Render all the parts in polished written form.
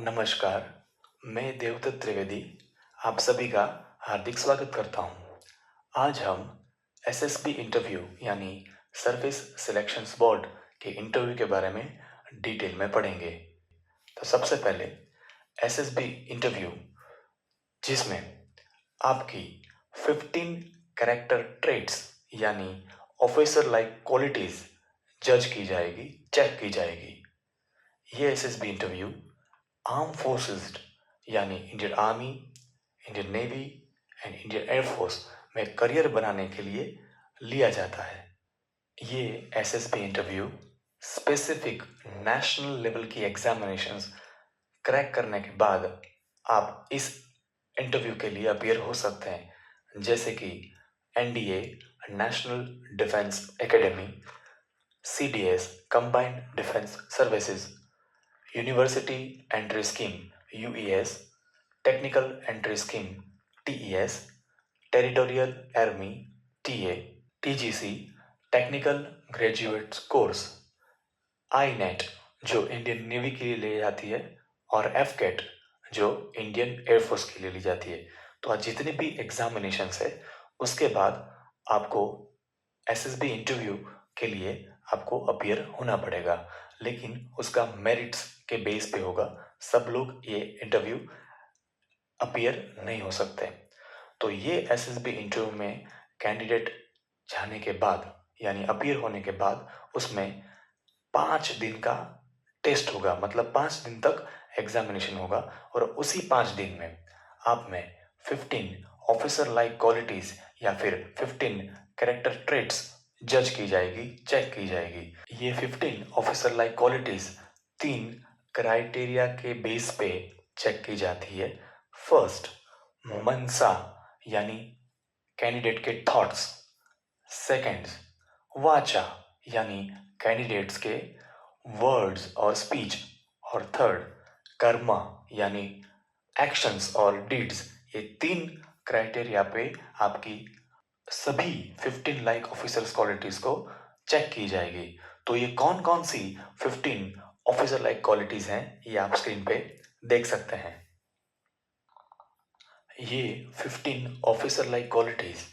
नमस्कार, मैं देवदत्त त्रिवेदी आप सभी का हार्दिक स्वागत करता हूँ। आज हम एसएसबी इंटरव्यू यानी सर्विस सिलेक्शंस बोर्ड के इंटरव्यू के बारे में डिटेल में पढ़ेंगे। तो सबसे पहले एसएसबी इंटरव्यू जिसमें आपकी 15 कैरेक्टर ट्रेट्स यानी ऑफिसर लाइक क्वालिटीज जज की जाएगी, चेक की जाएगी। ये एसएसबी इंटरव्यू आर्म फोर्सेस यानी Indian army, Indian navy and Indian air force में करियर बनाने के लिए लिया जाता है। ये SSB interview specific national level की एग्जामिनेशंस क्रैक करने के बाद आप इस इंटरव्यू के लिए अपीयर हो सकते हैं, जैसे कि NDA national defence academy, CDS combined defence services, university entry scheme UES, technical entry scheme TES, territorial army TA, TGC technical graduate course, INET जो इंडियन नेवी के लिए ली जाती है और एफकेट जो इंडियन एयरफोर्स के लिए ली जाती है। तो आज जितने भी एग्जामिनेशन है उसके बाद आपको एसएसबी इंटरव्यू के लिए आपको अपीयर होना पड़ेगा, लेकिन उसका मेरिट्स के बेस पे होगा। सब लोग ये इंटरव्यू अपीयर नहीं हो सकते। तो ये एसएसबी इंटरव्यू में कैंडिडेट जाने के बाद यानी अपीयर होने के बाद उसमें 5 दिन का टेस्ट होगा, मतलब 5 दिन तक एग्जामिनेशन होगा और उसी 5 दिन में आप में 15 ऑफिसर लाइक क्वालिटीज या फिर 15 कैरेक्टर ट्रेट्स जज की जाएगी, चेक की जाएगी। ये 15 ऑफिसर लाइक क्वालिटीज 3 क्राइटेरिया के बेस पे चेक की जाती है। फर्स्ट, मनसा यानी कैंडिडेट के थॉट्स। सेकंड, वाचा यानी कैंडिडेट्स के वर्ड्स और स्पीच। और थर्ड, कर्मा यानी एक्शंस और डीड्स। ये 3 क्राइटेरिया पे आपकी सभी 15 लाइक ऑफिसर्स क्वालिटीज को चेक की जाएगी। तो ये कौन कौन सी 15 ऑफिसर लाइक क्वालिटीज हैं ये आप स्क्रीन पे देख सकते हैं। ये 15 ऑफिसर लाइक क्वालिटीज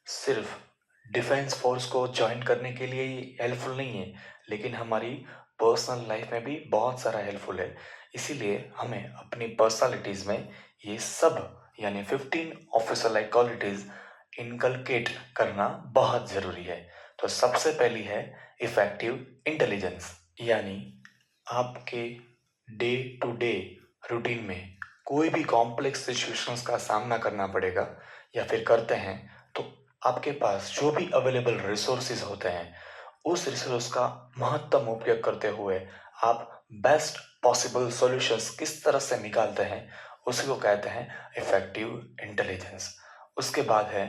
सिर्फ डिफेंस फोर्स को ज्वाइन करने के लिए ही हेल्पफुल नहीं है, लेकिन हमारी पर्सनल लाइफ में भी बहुत सारा हेल्पफुल है। इसीलिए हमें अपनी पर्सनालिटीज में ये सब यानी 15 ऑफिसर लाइक क्वालिटीज इनकलकेट करना बहुत ज़रूरी है। तो सबसे पहली है इफेक्टिव इंटेलिजेंस, यानी आपके डे टू डे रूटीन में कोई भी कॉम्प्लेक्स सिचुएशंस का सामना करना पड़ेगा या फिर करते हैं, तो आपके पास जो भी अवेलेबल रिसोर्सेज होते हैं उस रिसोर्स का महत्तम उपयोग करते हुए आप बेस्ट पॉसिबल सॉल्यूशंस किस तरह से निकालते हैं उसी को कहते हैं इफेक्टिव इंटेलिजेंस। उसके बाद है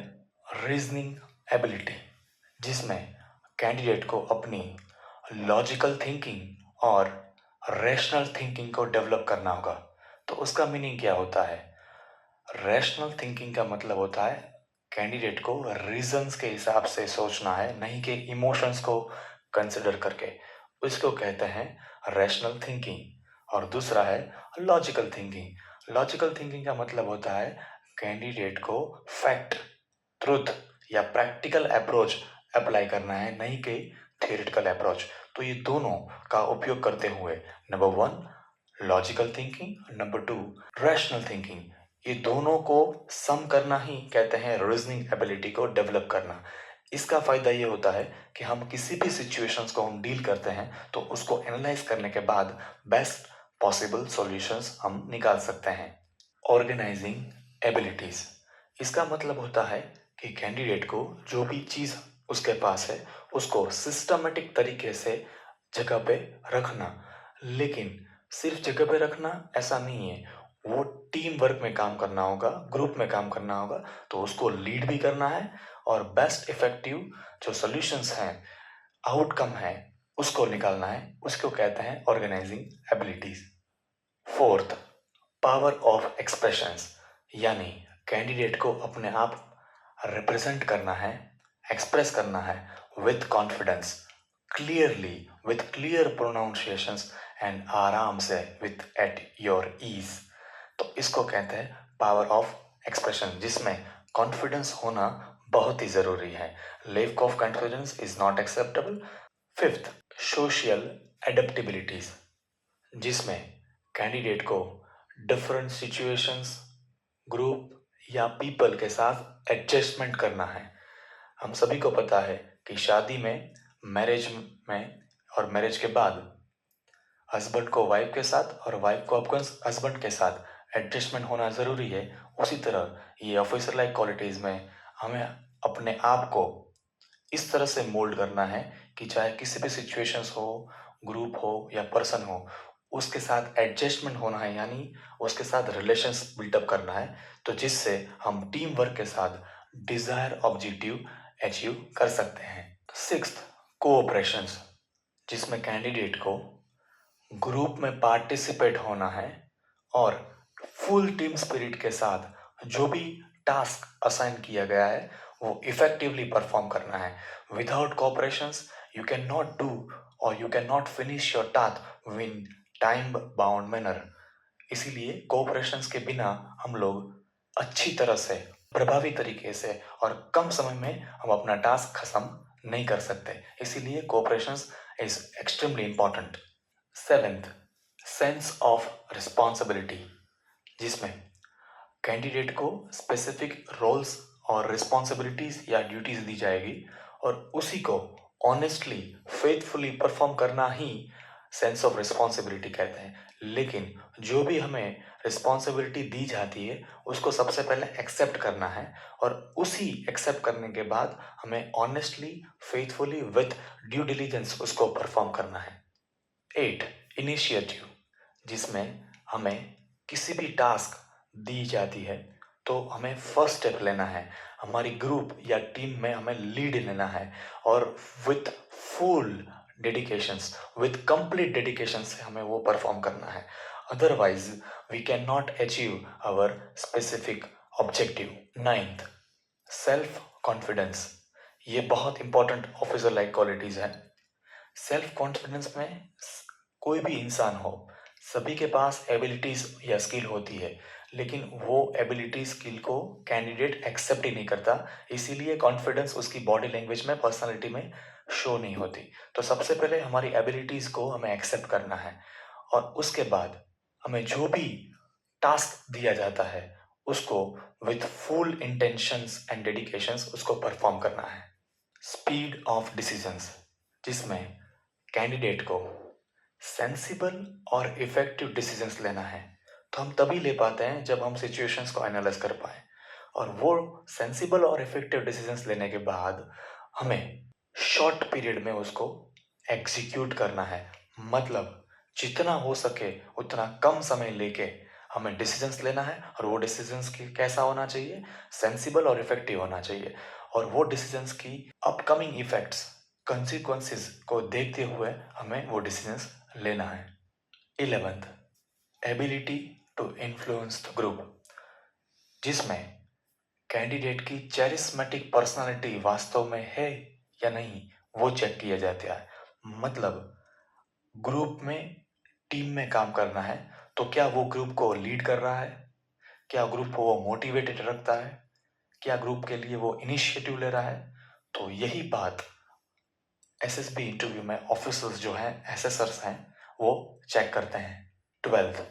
रीजनिंग एबिलिटी, जिसमें कैंडिडेट को अपनी लॉजिकल थिंकिंग और रैशनल थिंकिंग को डेवलप करना होगा। तो उसका मीनिंग क्या होता है? रैशनल थिंकिंग का मतलब होता है कैंडिडेट को रीजंस के हिसाब से सोचना है, नहीं कि इमोशंस को कंसिडर करके। उसको कहते हैं रैशनल थिंकिंग। और दूसरा है लॉजिकल थिंकिंग। लॉजिकल थिंकिंग का मतलब होता है कैंडिडेट को फैक्ट, ट्रुथ या प्रैक्टिकल अप्रोच अप्लाई करना है, नहीं कि थियोरिटिकल अप्रोच। तो ये दोनों का उपयोग करते हुए number 1 logical thinking, number 2 rational thinking, ये दोनों को सम करना ही कहते हैं रीजनिंग एबिलिटी को डेवलप करना। इसका फायदा ये होता है कि हम किसी भी सिचुएशंस को हम डील करते हैं तो उसको एनालाइज करने के बाद बेस्ट पॉसिबल सॉल्यूशंस हम निकाल सकते हैं। ऑर्गेनाइजिंग एबिलिटीज, इसका मतलब होता है कि कैंडिडेट को जो भी चीज़ उसके पास है उसको सिस्टमेटिक तरीके से जगह पे रखना। लेकिन सिर्फ जगह पे रखना ऐसा नहीं है, वो टीम वर्क में काम करना होगा, ग्रुप में काम करना होगा। तो उसको लीड भी करना है और बेस्ट इफेक्टिव जो सॉल्यूशंस हैं, आउटकम है, उसको निकालना है। उसको कहते हैं organising abilities. Fourth, power of expressions, यानी कैंडिडेट को अपने आप रिप्रेजेंट करना है, एक्सप्रेस करना है with confidence, clearly, with clear pronunciations and आराम से विथ एट योर ईज। तो इसको कहते हैं पावर ऑफ एक्सप्रेशन, जिसमें कॉन्फिडेंस होना बहुत ही जरूरी है। Lack of confidence is not acceptable. Fifth, social adaptabilities, जिसमें कैंडिडेट को डिफरेंट सिचुएशंस, ग्रुप या पीपल के साथ एडजस्टमेंट करना है। हम सभी को पता है कि शादी में, मैरिज में और मैरिज के बाद हस्बैंड को वाइफ के साथ और वाइफ को अपने हस्बैंड के साथ एडजस्टमेंट होना ज़रूरी है। उसी तरह ये ऑफिसर लाइक क्वालिटीज़ में हमें अपने आप को इस तरह से मोल्ड करना है कि चाहे किसी भी सिचुएशंस हो, ग्रुप हो या पर्सन हो, उसके साथ एडजस्टमेंट होना है, यानी उसके साथ रिलेशंस बिल्टअप करना है, तो जिससे हम टीम वर्क के साथ डिजायर ऑब्जेक्टिव अचीव कर सकते हैं। सिक्स्थ, कोऑपरेशंस, जिसमें कैंडिडेट को ग्रुप में पार्टिसिपेट होना है और फुल टीम स्पिरिट के साथ जो भी टास्क असाइन किया गया है वो इफेक्टिवली परफॉर्म करना है। Without cooperations you can not do और you can not finish your task win time bound manner. इसीलिए कोऑपरेशंस के बिना हम लोग अच्छी तरह से, प्रभावी तरीके से और कम समय में हम अपना टास्क खत्म नहीं कर सकते। इसीलिए cooperations is extremely important. Seventh, sense of responsibility, जिसमें कैंडिडेट को स्पेसिफिक रोल्स और रिस्पॉन्सिबिलिटीज या ड्यूटीज दी जाएगी और उसी को ऑनेस्टली, फेथफुली परफॉर्म करना ही सेंस ऑफ रिस्पॉन्सिबिलिटी कहते हैं। लेकिन जो भी हमें रिस्पॉन्सिबिलिटी दी जाती है उसको सबसे पहले एक्सेप्ट करना है और उसी एक्सेप्ट करने के बाद हमें honestly, faithfully, with due diligence उसको परफॉर्म करना है। 8, इनिशिएटिव, जिसमें हमें किसी भी टास्क दी जाती है तो हमें फर्स्ट स्टेप लेना है। हमारी ग्रुप या टीम में हमें लीड लेना है और with full dedications, with complete dedication से हमें वो परफॉर्म करना है। Otherwise we can not achieve our specific objective. Ninth, self confidence, ये बहुत इंपॉर्टेंट ऑफिसर लाइक क्वालिटीज है। सेल्फ कॉन्फिडेंस में कोई भी इंसान हो, सभी के पास एबिलिटीज या स्किल होती है, लेकिन वो एबिलिटी स्किल को कैंडिडेट एक्सेप्ट ही नहीं करता। इसीलिए कॉन्फिडेंस उसकी बॉडी लैंग्वेज में, पर्सनालिटी में शो नहीं होती। तो सबसे पहले हमारी एबिलिटीज को हमें एक्सेप्ट करना है और उसके बाद हमें जो भी टास्क दिया जाता है उसको with full intentions and dedications उसको परफॉर्म करना है। स्पीड ऑफ डिसीजंस, जिसमें कैंडिडेट को सेंसिबल और इफेक्टिव डिसीजंस लेना है। तो हम तभी ले पाते हैं जब हम सिचुएशंस को एनालाइज कर पाए और वो सेंसिबल और इफेक्टिव डिसीजंस लेने के बाद हमें शॉर्ट पीरियड में उसको एग्जीक्यूट करना है। मतलब जितना हो सके उतना कम समय लेके हमें डिसीजंस लेना है और वो डिसीजंस की कैसा होना चाहिए, सेंसिबल और इफेक्टिव होना चाहिए और वो डिसीजंस की अपकमिंग इफेक्ट्स, कंसिक्वेंसेस को देखते हुए हमें वो डिसीजंस लेना है। 11th, ability to influence the group, जिसमें कैंडिडेट की चैरिस्मेटिक पर्सनालिटी वास्तव में है या नहीं वो चेक किया जाता है। मतलब ग्रुप में, टीम में काम करना है तो क्या वो ग्रुप को लीड कर रहा है, क्या ग्रुप को वो मोटिवेटेड रखता है, क्या ग्रुप के लिए वो इनिशिएटिव ले रहा है। तो यही बात एसएसबी इंटरव्यू में ऑफिसर्स जो हैं, एसेसर्स हैं, वो चेक करते हैं। 12th,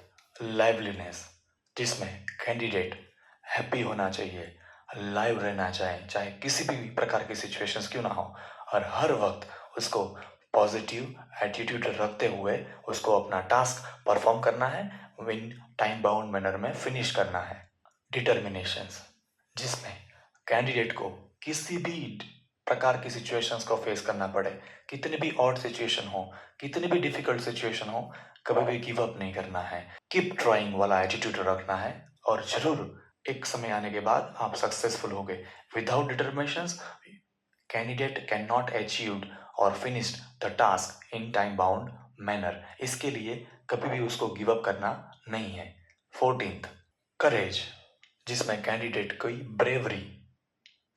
लाइवलीनेस, जिसमें कैंडिडेट हैप्पी होना चाहिए, लाइव रहना चाहिए, चाहे किसी भी प्रकार की सिचुएशंस क्यों ना हो, और हर वक्त उसको पॉजिटिव एटीट्यूड रखते हुए उसको अपना टास्क परफॉर्म करना है, विन टाइम बाउंड मैनर में फिनिश करना है। डिटर्मिनेशंस, जिसमें कैंडिडेट को किसी भी प्रकार की सिचुएशंस को फेस करना पड़े, कितनी भी ऑड सिचुएशन हो, कितनी भी डिफिकल्ट सिचुएशन हो, कभी भी गिव अप नहीं करना है, कीप ट्राइंग वाला एटीट्यूड रखना है और जरूर एक समय आने के बाद आप सक्सेसफुल होगे। Without determinations candidate can not achieve और finish the task in time bound manner. इसके लिए कभी भी उसको गिव अप करना नहीं है। 14th, करेज, जिसमें कैंडिडेट की ब्रेवरी,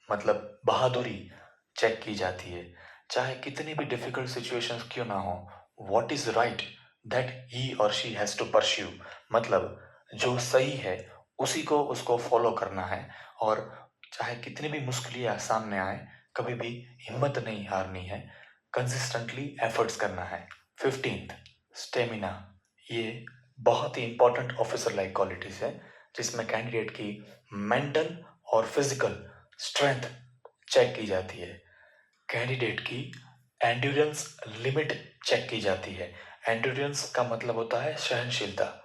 मतलब बहादुरी चेक की जाती है। चाहे कितनी भी डिफिकल्ट सिचुएशंस क्यों ना हो, what is right that he और शी हैज़ टू परस्यू, मतलब जो सही है उसी को उसको फॉलो करना है और चाहे कितनी भी मुश्किलें सामने आए, कभी भी हिम्मत नहीं हारनी है, कंसिस्टेंटली एफर्ट्स करना है। 15th स्टेमिना, ये बहुत ही इंपॉर्टेंट ऑफिसर लाइक क्वालिटीज है जिसमें कैंडिडेट की मेंटल और फिजिकल स्ट्रेंथ चेक की जाती है। कैंडिडेट की एंड्योरेंस लिमिट चेक की जाती है। एंड्योरेंस का मतलब होता है सहनशीलता।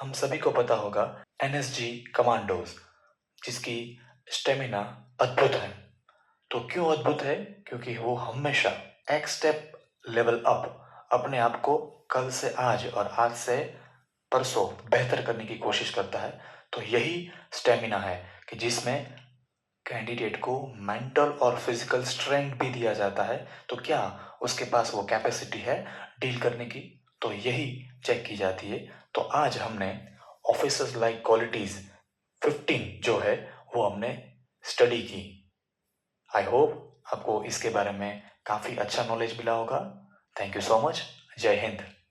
हम सभी को पता होगा एनएसजी कमांडोज, जिसकी स्टेमिना अद्भुत है। तो क्यों अद्भुत है? क्योंकि वो हमेशा एक स्टेप लेवल अप, अपने आप को कल से आज और आज से परसों बेहतर करने की कोशिश करता है। तो यही स्टेमिना है कि जिसमें कैंडिडेट को मेंटल और फिजिकल स्ट्रेंथ भी दिया जाता है। तो क्या उसके पास वो कैपेसिटी है डील करने की? तो यही चेक की जाती है। तो आज हमने ऑफिसर्स लाइक क्वालिटीज 15 जो है वो हमने स्टडी की। आई होप आपको इसके बारे में काफ़ी अच्छा नॉलेज मिला होगा। Thank you so much. जय हिंद।